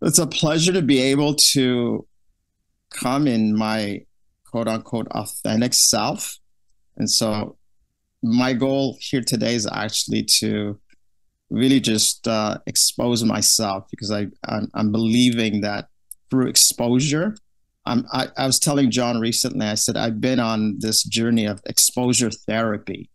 It's a pleasure to be able to come in my quote unquote authentic self. And so my goal here today is actually to really just expose myself because I'm believing that through exposure, I was telling John recently, I said, I've been on this journey of exposure therapy,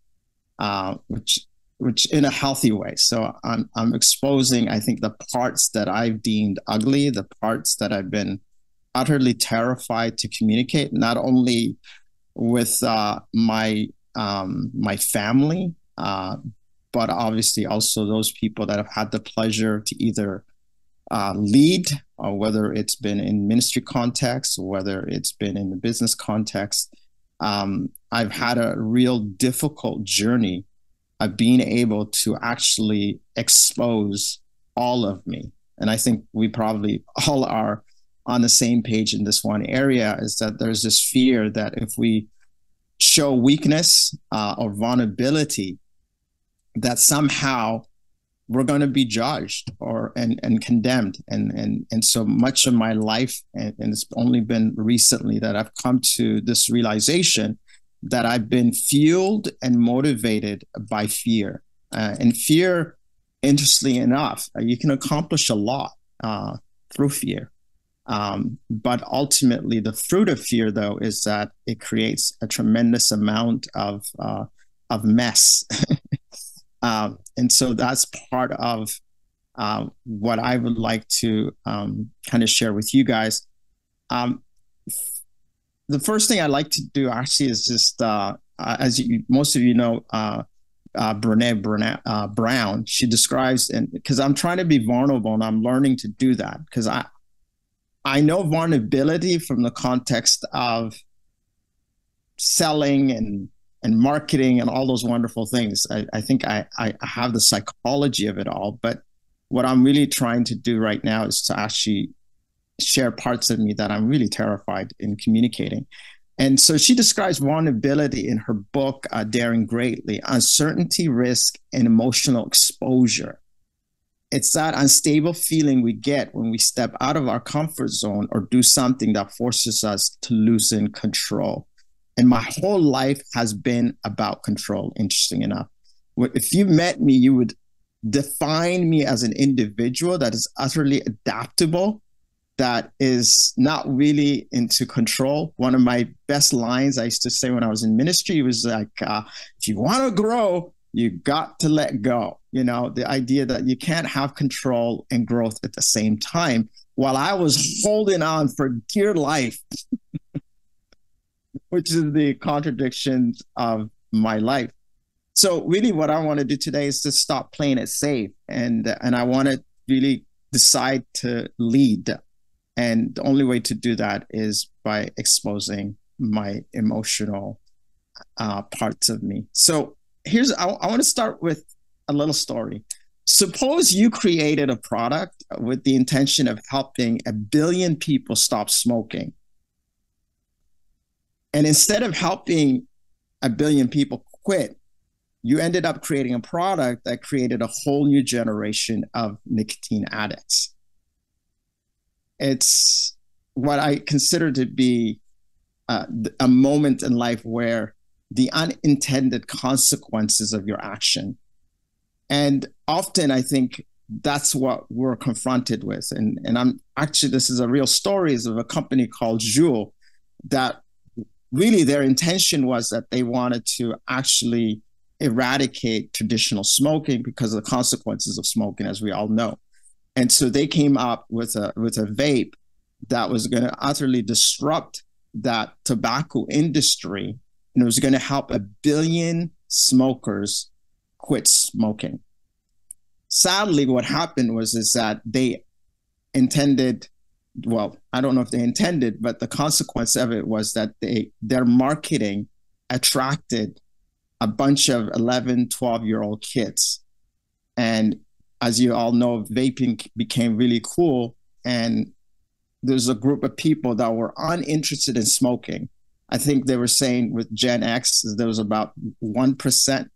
which in a healthy way. So I'm exposing, I think, the parts that I've deemed ugly, the parts that I've been utterly terrified to communicate, not only with my family, but obviously also those people that have had the pleasure to either lead, or whether it's been in ministry context, whether it's been in the business context. I've had a real difficult journey of being able to actually expose all of me. And I think we probably all are on the same page in this one area, is that there's this fear that if we show weakness or vulnerability, that somehow we're going to be judged and condemned. And so much of my life, and it's only been recently that I've come to this realization that I've been fueled and motivated by fear. And fear, interestingly enough, you can accomplish a lot through fear. But ultimately, the fruit of fear, though, is that it creates a tremendous amount of mess. And so that's part of what I would like to kind of share with you guys. The first thing I like to do actually is just, most of you know, Brené Brown. She describes, and because I'm trying to be vulnerable and I'm learning to do that, because I know vulnerability from the context of selling and marketing and all those wonderful things. I think I have the psychology of it all, but what I'm really trying to do right now is to actually share parts of me that I'm really terrified in communicating. And so she describes vulnerability in her book, Daring Greatly: Uncertainty, Risk, and Emotional Exposure. It's that unstable feeling we get when we step out of our comfort zone or do something that forces us to loosen control. And my whole life has been about control, interesting enough. If you met me, you would define me as an individual that is utterly adaptable, that is not really into control. One of my best lines I used to say when I was in ministry was like, if you want to grow, you got to let go. You know, the idea that you can't have control and growth at the same time, while I was holding on for dear life, which is the contradictions of my life. So really what I want to do today is to stop playing it safe. And I want to really decide to lead. And the only way to do that is by exposing my emotional parts of me. So I want to start with a little story. Suppose you created a product with the intention of helping 1 billion people stop smoking. And instead of helping 1 billion people quit, you ended up creating a product that created a whole new generation of nicotine addicts. It's what I consider to be a moment in life where the unintended consequences of your action. And often I think that's what we're confronted with. And I'm actually, this is a real story, is of a company called Juul that really their intention was that they wanted to actually eradicate traditional smoking because of the consequences of smoking, as we all know. And so they came up with a vape that was going to utterly disrupt that tobacco industry, and it was going to help 1 billion smokers quit smoking. Sadly, what happened is that they intended, well, I don't know if they intended, but the consequence of it was that their marketing attracted a bunch of 11, 12-year-old kids. And as you all know, vaping became really cool. And there's a group of people that were uninterested in smoking. I think they were saying with Gen X, there was about 1%,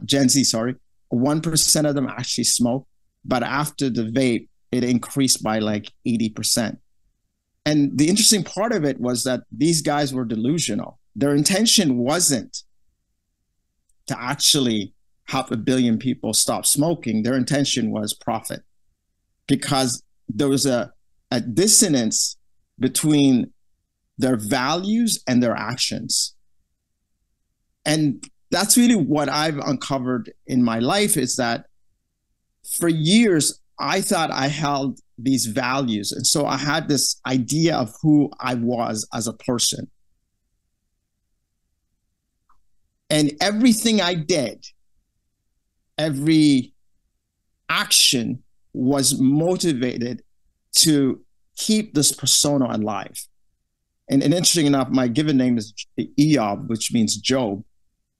Gen Z, sorry, 1% of them actually smoke. But after the vape, it increased by like 80%. And the interesting part of it was that these guys were delusional. Their intention wasn't to actually have 1 billion people stop smoking. Their intention was profit, because there was a dissonance between their values and their actions. And that's really what I've uncovered in my life, is that for years, I thought I held these values. And so I had this idea of who I was as a person. And everything I did, every action was motivated to keep this persona alive. And interesting enough, my given name is Eyob, which means Job.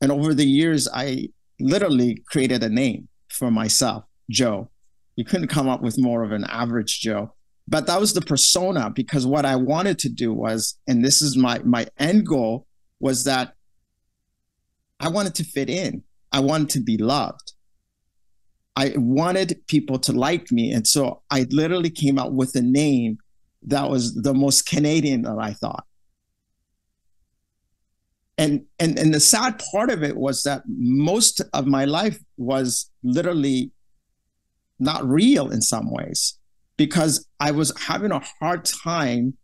And over the years, I literally created a name for myself, Joe. You couldn't come up with more of an average Joe. But that was the persona, because what I wanted to do was, and this is my end goal, was that I wanted to fit in. I wanted to be loved. I wanted people to like me. And so I literally came out with a name that was the most Canadian that I thought. And the sad part of it was that most of my life was literally not real in some ways, because I was having a hard time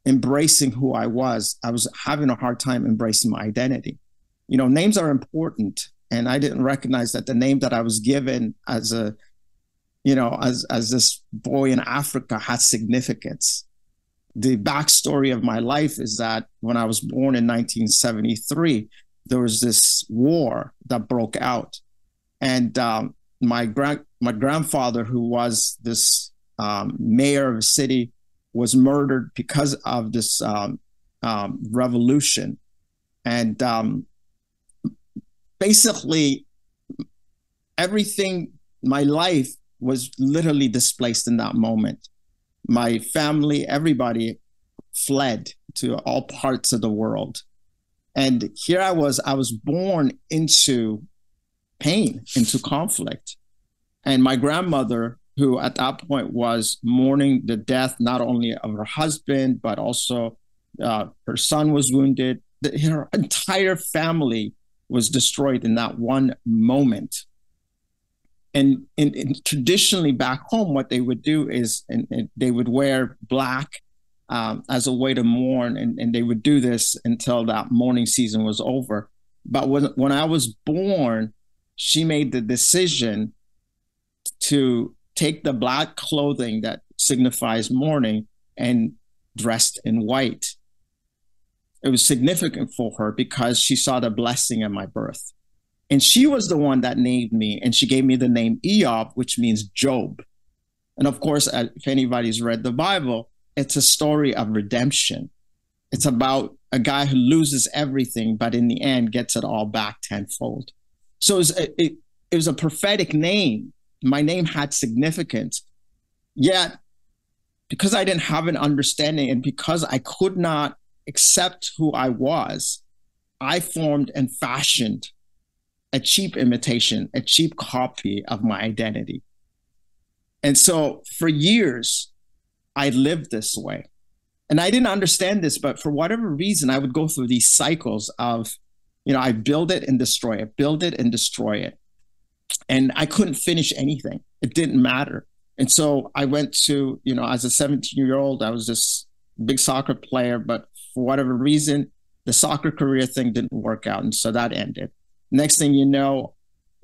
embracing who I was. I was having a hard time embracing my identity. You know, names are important. And I didn't recognize that the name that I was given as a, you know, as this boy in Africa had significance. The backstory of my life is that when I was born in 1973, there was this war that broke out. And my grandfather, who was this mayor of a city, was murdered because of this revolution. And basically, everything, my life was literally displaced in that moment. My family, everybody fled to all parts of the world. And here I was born into pain, into conflict. And my grandmother, who at that point was mourning the death not only of her husband, but also her son was wounded. Her entire family was destroyed in that one moment. And traditionally back home, what they would do is and they would wear black as a way to mourn. And they would do this until that mourning season was over. But when I was born, she made the decision to take the black clothing that signifies mourning and dressed in white. It was significant for her because she saw the blessing of my birth. And she was the one that named me, and she gave me the name Eyob, which means Job. And of course, if anybody's read the Bible, it's a story of redemption. It's about a guy who loses everything, but in the end gets it all back tenfold. So it was a prophetic name. My name had significance. Yet, because I didn't have an understanding and because I could not accept who I was, I formed and fashioned a cheap imitation, a cheap copy of my identity. And so for years, I lived this way. And I didn't understand this, but for whatever reason, I would go through these cycles of, you know, I build it and destroy it, build it and destroy it. And I couldn't finish anything. It didn't matter. And so I went to, you know, as a 17-year-old, I was this big soccer player, but for whatever reason, the soccer career thing didn't work out. And so that ended. Next thing you know,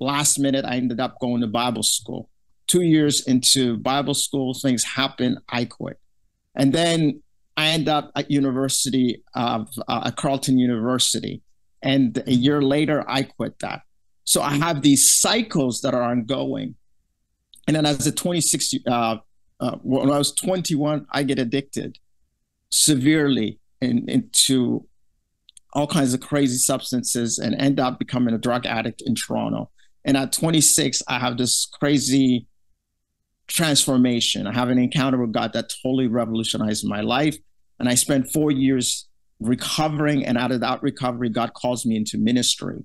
last minute, I ended up going to Bible school. 2 years into Bible school, things happened, I quit. And then I ended up at university of at Carleton University. And a year later, I quit that. So I have these cycles that are ongoing. And then as a 26, when I was 21, I get addicted severely into all kinds of crazy substances and end up becoming a drug addict in Toronto. And at 26, I have this crazy transformation. I have an encounter with God that totally revolutionized my life. And I spent 4 years recovering. And out of that recovery, God calls me into ministry.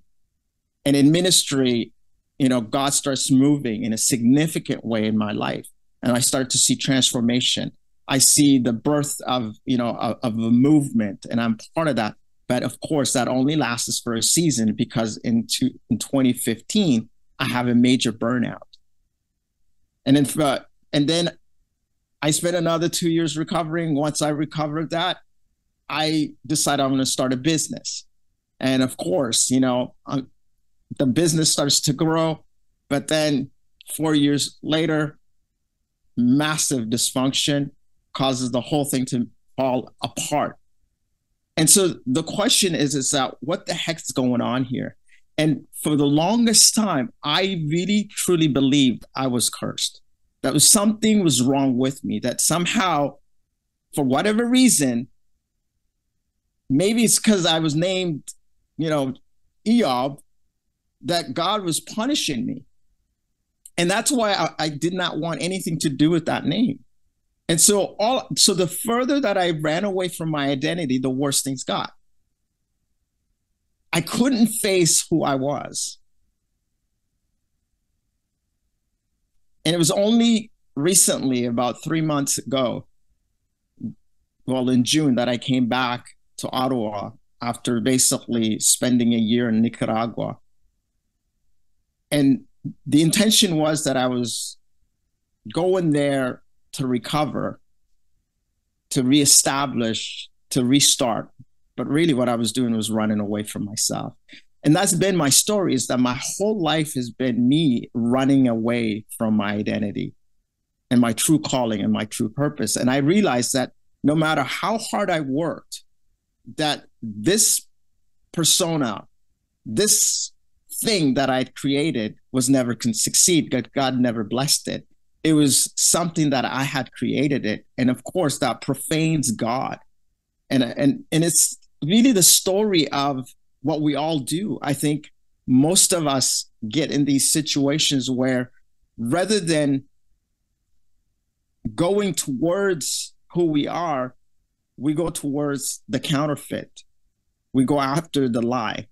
And in ministry, you know, God starts moving in a significant way in my life. and I start to see transformation. I see the birth of, of a movement, and I'm part of that. But of course, that only lasts for a season, because in 2015, I have a major burnout. And then I spent another 2 years recovering. Once I recovered that, I decided I'm going to start a business. And of course, the business starts to grow, but then 4 years later, massive dysfunction causes the whole thing to fall apart. And so the question is that what the heck's going on here? And for the longest time, I really, truly believed I was cursed. That something was wrong with me, that somehow, for whatever reason, maybe it's because I was named, Eyob, that God was punishing me. And that's why I did not want anything to do with that name. And so the further that I ran away from my identity, the worse things got. I couldn't face who I was. And it was only recently, about 3 months ago, well, in June, that I came back to Ottawa after basically spending a year in Nicaragua. And the intention was that I was going there to recover, to reestablish, to restart. But really what I was doing was running away from myself. And that's been my story, is that my whole life has been me running away from my identity and my true calling and my true purpose. And I realized that no matter how hard I worked, that this persona, this thing that I'd created was never can succeed. God never blessed it. It was something that I had created it. And of course, that profanes God. And it's really the story of what we all do. I think most of us get in these situations where rather than going towards who we are, we go towards the counterfeit. We go after the lie.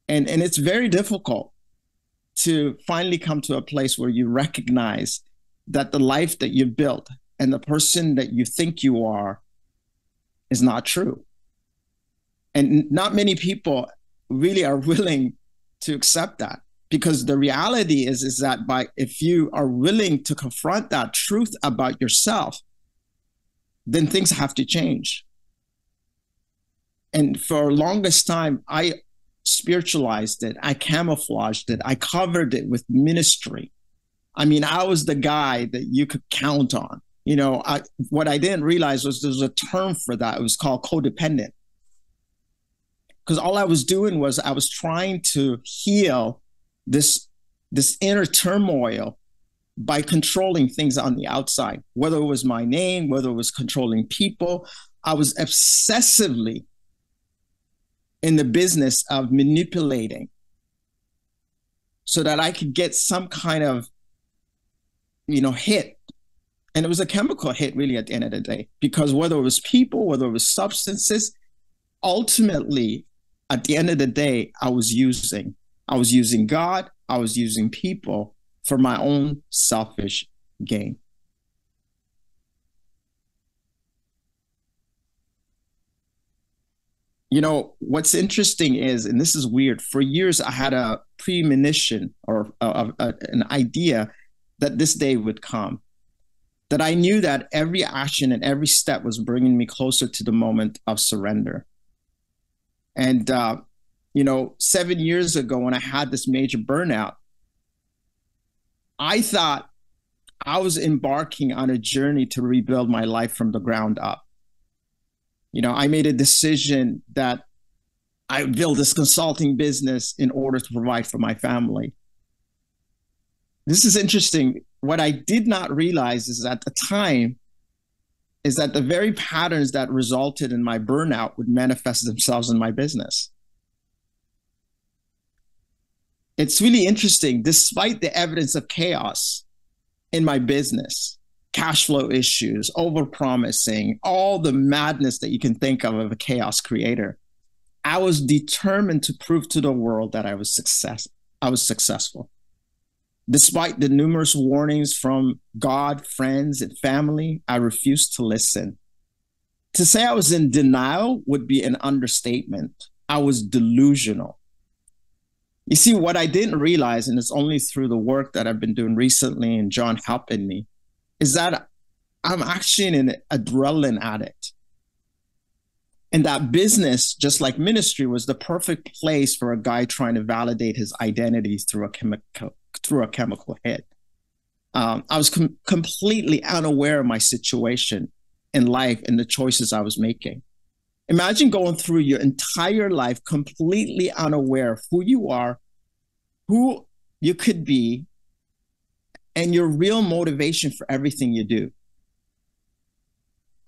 And it's very difficult to finally come to a place where you recognize that the life that you built and the person that you think you are is not true. And not many people really are willing to accept that, because the reality is that if you are willing to confront that truth about yourself, then things have to change. And for the longest time, I spiritualized it. I camouflaged it. I covered it with ministry. I mean, I was the guy that you could count on. What I didn't realize was there's a term for that. It was called codependent. Because all I was doing was I was trying to heal this inner turmoil by controlling things on the outside, whether it was my name, whether it was controlling people. I was obsessively in the business of manipulating so that I could get some kind of, hit. And it was a chemical hit really at the end of the day, because whether it was people, whether it was substances, ultimately, at the end of the day, I was using God, I was using people for my own selfish gain. What's interesting is, and this is weird, for years I had a premonition or an idea that this day would come, that I knew that every action and every step was bringing me closer to the moment of surrender. And, 7 years ago when I had this major burnout, I thought I was embarking on a journey to rebuild my life from the ground up. I made a decision that I would build this consulting business in order to provide for my family. This is interesting. What I did not realize is at the time is that the very patterns that resulted in my burnout would manifest themselves in my business. It's really interesting. Despite the evidence of chaos in my business, cash flow issues, overpromising, all the madness that you can think of a chaos creator, I was determined to prove to the world that I was successful. Despite the numerous warnings from God, friends, and family, I refused to listen. To say I was in denial would be an understatement. I was delusional. You see, what I didn't realize, and it's only through the work that I've been doing recently and John helping me, is that I'm actually an adrenaline addict. And that business, just like ministry, was the perfect place for a guy trying to validate his identity through a chemical hit. I was completely unaware of my situation in life and the choices I was making. Imagine going through your entire life completely unaware of who you are, who you could be, and your real motivation for everything you do.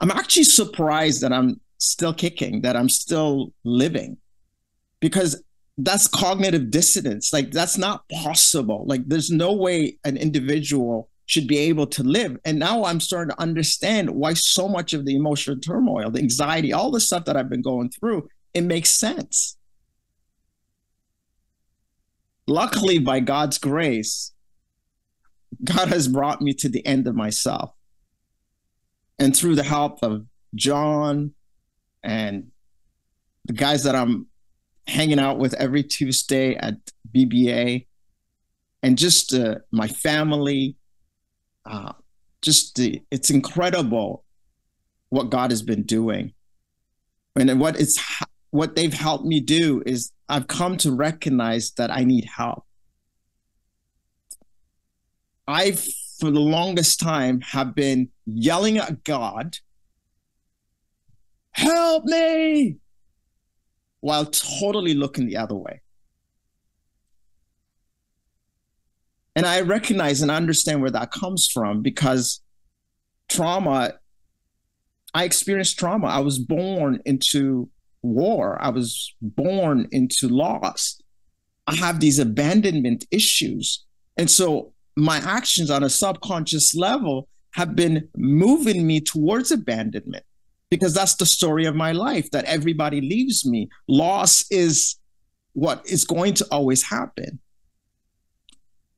I'm actually surprised that I'm still kicking, that I'm still living, because that's cognitive dissonance. Like, that's not possible. Like, there's no way an individual should be able to live. And now I'm starting to understand why so much of the emotional turmoil, the anxiety, all the stuff that I've been going through, it makes sense. Luckily, by God's grace, God has brought me to the end of myself. And through the help of John and the guys that I'm hanging out with every Tuesday at BBA, and just my family, it's incredible what God has been doing. And what they've helped me do is I've come to recognize that I need help. For the longest time, have been yelling at God, "Help me," while totally looking the other way. And I recognize and understand where that comes from, because trauma, I experienced trauma. I was born into war. I was born into loss. I have these abandonment issues. And so my actions on a subconscious level have been moving me towards abandonment, because that's the story of my life, that everybody leaves me. Loss is what is going to always happen.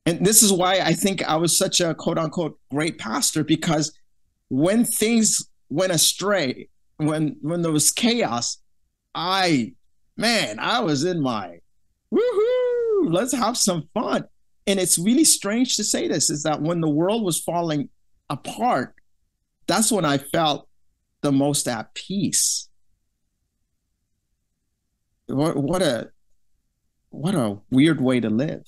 And this is why I think I was such a quote unquote great pastor, because when things went astray, when there was chaos, I was in my woohoo, let's have some fun. And it's really strange to say this, is that when the world was falling apart, that's when I felt the most at peace. What a weird way to live.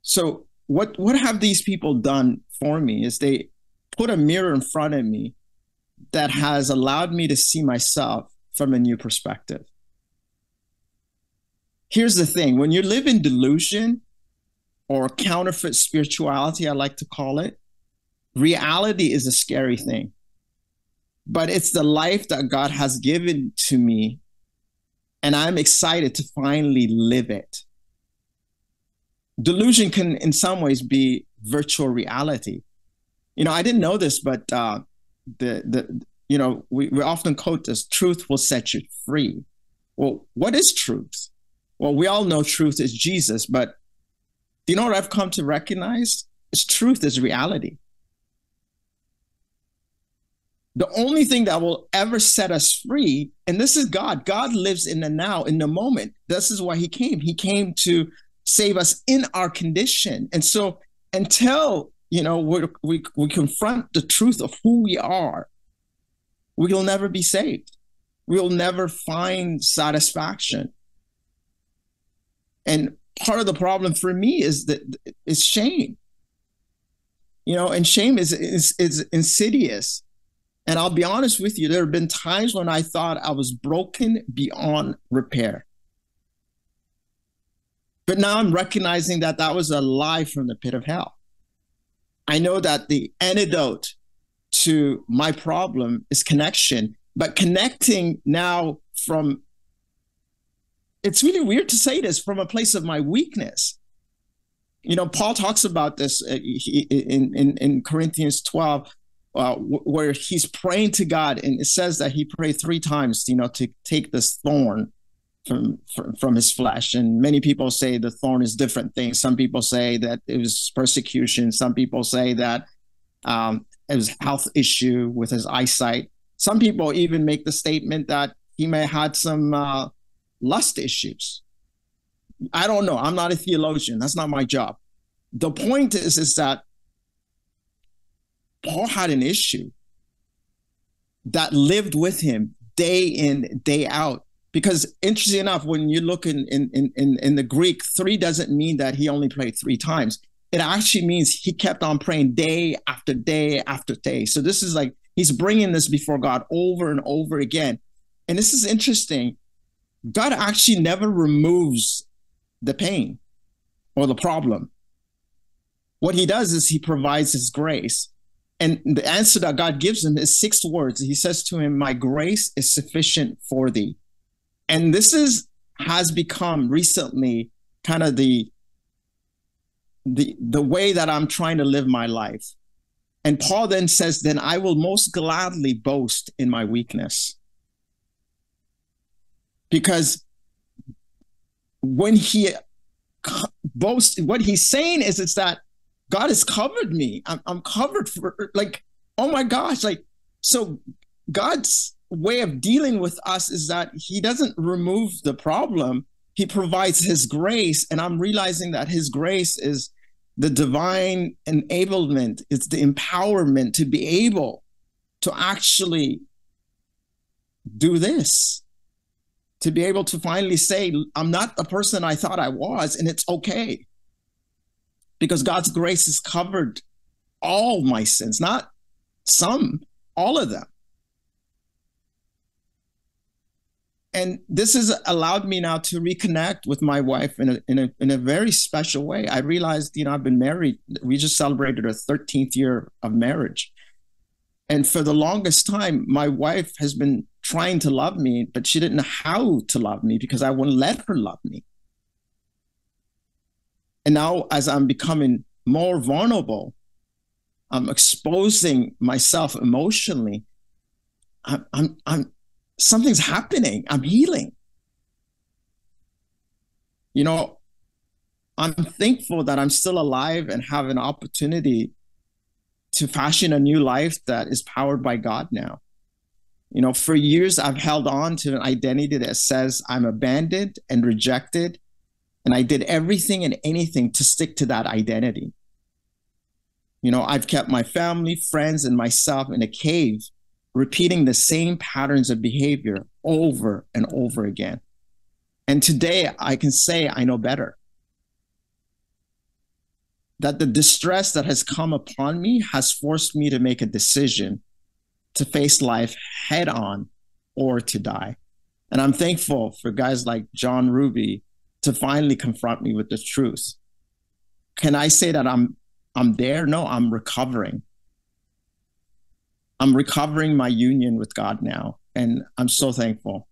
So what have these people done for me is they put a mirror in front of me that has allowed me to see myself from a new perspective. Here's the thing: when you live in delusion, or counterfeit spirituality, I like to call it, reality is a scary thing. But it's the life that God has given to me, and I'm excited to finally live it. Delusion can, in some ways, be virtual reality. I didn't know this, but we often quote this: truth will set you free. Well, what is truth? Well, we all know truth is Jesus, but do you know what I've come to recognize? Is truth is reality. The only thing that will ever set us free, and this is God. God lives in the now, in the moment. This is why he came. He came to save us in our condition. And so until, we confront the truth of who we are, we will never be saved. We'll never find satisfaction. And part of the problem for me is shame. And shame is insidious. And I'll be honest with you, there have been times when I thought I was broken beyond repair. But now I'm recognizing that that was a lie from the pit of hell. I know that the antidote to my problem is connection, but connecting now from, it's really weird to say this, from a place of my weakness. Paul talks about this in Corinthians 12, where he's praying to God, and it says that he prayed 3 times, to take this thorn from his flesh. And many people say the thorn is different things. Some people say that it was persecution. Some people say that it was a health issue with his eyesight. Some people even make the statement that he may have had some lust issues. I don't know. I'm not a theologian. That's not my job. The point is that Paul had an issue that lived with him day in, day out. Because interesting enough, when you look in the Greek, 3 doesn't mean that he only prayed 3 times. It actually means he kept on praying day after day after day. So this is like, he's bringing this before God over and over again. And this is interesting. God actually never removes the pain or the problem. What he does is he provides his grace. And the answer that God gives him is 6 words. He says to him, "My grace is sufficient for thee." And this has become recently kind of the way that I'm trying to live my life. And Paul then says, "Then I will most gladly boast in my weakness." Because when he boasts, what he's saying is that God has covered me. I'm covered for, like, oh my gosh. Like, so God's way of dealing with us is that he doesn't remove the problem. He provides his grace. And I'm realizing that his grace is the divine enablement. It's the empowerment to be able to actually do this, to be able to finally say, I'm not the person I thought I was, and it's okay. Because God's grace has covered all my sins, not some, all of them. And this has allowed me now to reconnect with my wife in a very special way. I realized, I've been married. We just celebrated our 13th year of marriage. And for the longest time, my wife has been trying to love me, but she didn't know how to love me because I wouldn't let her love me. And now, as I'm becoming more vulnerable, I'm exposing myself emotionally. Something's happening. I'm healing. I'm thankful that I'm still alive and have an opportunity to fashion a new life that is powered by God now. For years, I've held on to an identity that says I'm abandoned and rejected, and I did everything and anything to stick to that identity. I've kept my family, friends, and myself in a cave, repeating the same patterns of behavior over and over again. And today I can say I know better. That the distress that has come upon me has forced me to make a decision to face life head on or to die. And I'm thankful for guys like John Ruby to finally confront me with the truth. Can I say that I'm there? No, I'm recovering. I'm recovering my union with God now, and I'm so thankful.